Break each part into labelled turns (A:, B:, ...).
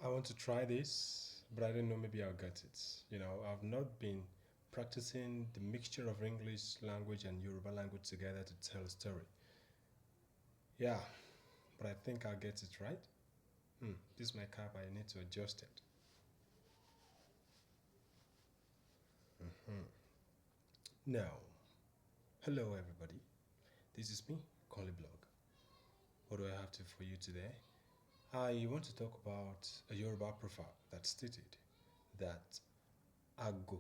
A: I want to try this, but I don't know, maybe I'll get it. I've not been practicing the mixture of English language and Yoruba language together to tell a story. Yeah, but I think I'll get it right. This is my cap, I need to adjust it. Now, hello everybody. This is me, Blog. What do I have for you today? I want to talk about a Yoruba proverb that stated that Àgù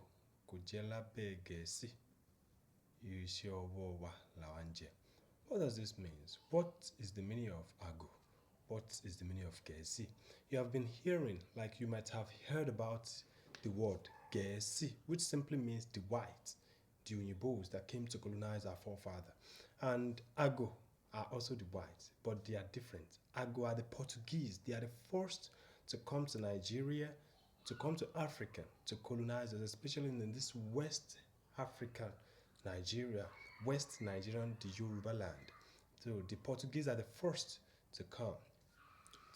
A: kò jẹ́ lábẹ́ Gèésì, iṣẹ́ ọwọ́ wa làwa ń jẹ. What does this mean? What is the meaning of Àgù? What is the meaning of Gèésì? You have been hearing, like you might have heard about the word Gèésì, which simply means the white, the Uyibos that came to colonize our forefather. And Àgù are also the white, but they are different. Àgù are the Portuguese. They are the first to come to Nigeria, to come to Africa, to colonize us, especially in this West African Nigeria, West Nigerian, the Yoruba land. So the Portuguese are the first to come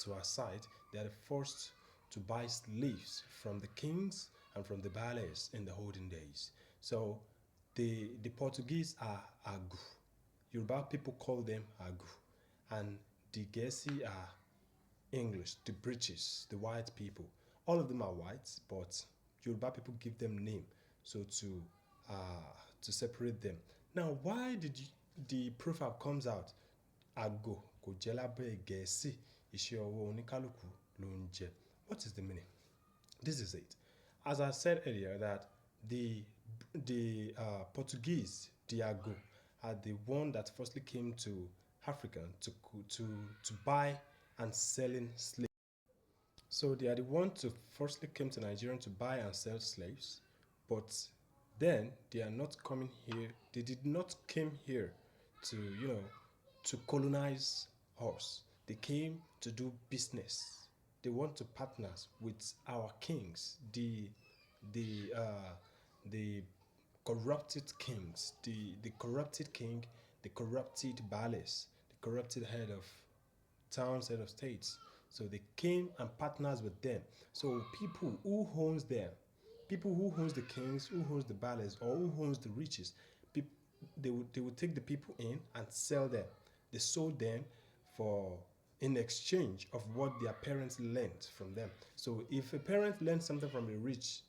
A: to our side. They are the first to buy slaves from the kings and from the ballets in the olden days. So the Portuguese are Àgù. Yoruba people call them Àgù. And the Geesi are English, the British, the white people. All of them are white, but Yoruba people give them name so to separate them. Now, why did the proverb comes out? Àgò kò jẹ́ lábẹ́ Gẹ̀ẹ́sì, iṣẹ́ ọwọ́ oníkálùkù ló ń jẹ. What is the meaning? This is it. As I said earlier, that the Portuguese, the Àgò, are the one that firstly came to Africa to buy and selling slaves. So they are the one to firstly came to Nigeria to buy and sell slaves, but then they are not coming here. They did not came here to to colonize us. They came to do business. They want to partners with our kings, the corrupted kings, the corrupted king, the corrupted ballets, the corrupted head of towns, head of states. So they came and partners with them. So people who owns them, people who owns the kings, who owns the ballets, or who owns the riches, they would take the people in and sell them. They sold them for in exchange of what their parents learned from them. So if a parent learned something from a rich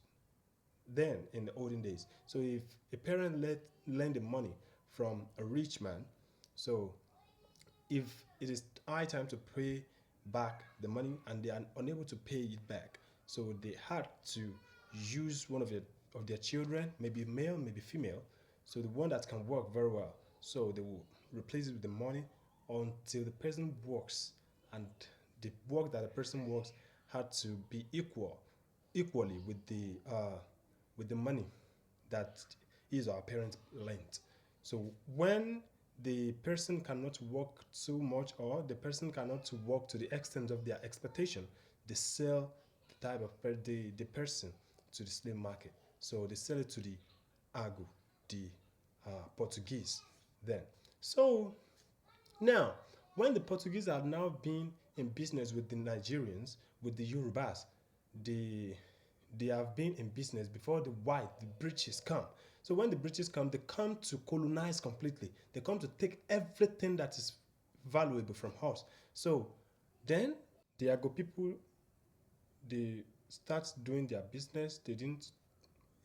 A: then in the olden days, so if a parent lend the money from a rich man, so if it is high time to pay back the money and they are unable to pay it back, so they had to use one of their children, maybe male, maybe female, so the one that can work very well. So they will replace it with the money until the person works, and the work that the person works had to be equally with the money that his or her parents lent. So when the person cannot work too much, or the person cannot work to the extent of their expectation, they sell the person to the slave market. So they sell it to the Àgù, the Portuguese then. So now, when the Portuguese have now been in business with the Nigerians, with the Yorubas, they have been in business before the British come. So when the British come, they come to colonize completely. They come to take everything that is valuable from us. So then the Àgù people, they start doing their business. They didn't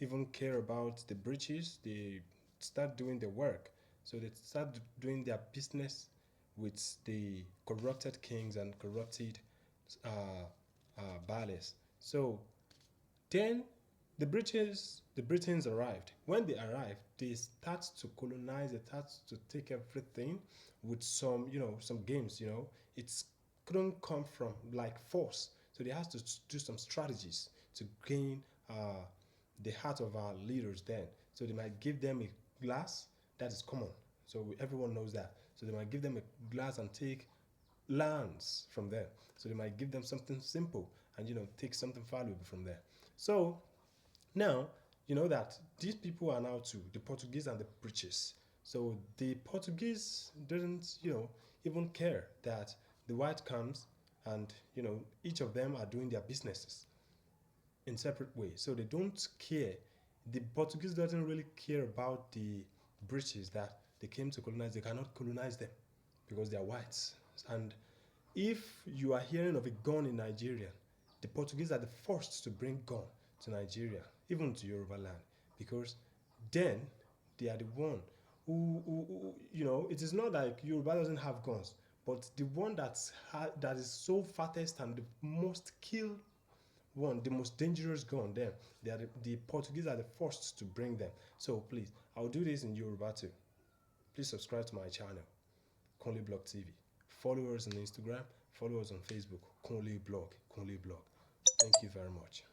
A: even care about the British. They start doing their work. So they start doing their business with the corrupted kings and corrupted ballets. So then the Britons arrived. When they arrived, they start to colonize. They start to take everything with some games. It couldn't come from like force. So they had to do some strategies to gain the heart of our leaders then. So they might give them a glass that is common. So everyone knows that. So they might give them a glass and take lands from them. So they might give them something simple and take something valuable from there. So now you know that these people are now two, the Portuguese and the British. So the Portuguese didn't even care that the white comes and each of them are doing their businesses in separate ways. So they don't care. The Portuguese doesn't really care about the British that they came to colonize. They cannot colonize them because they are whites. And if you are hearing of a gun in Nigeria, the Portuguese are the first to bring gun to Nigeria, even to Yoruba land, because then they are the one who it is not like Yoruba doesn't have guns, but the one that is so fattest and the most kill one, the most dangerous gun, them, the Portuguese are the first to bring them. So please, I'll do this in Yoruba too. Please subscribe to my channel, Kunle Blog TV. Follow us on Instagram, follow us on Facebook, Kunle Blog, Kunle Blog. Thank you very much.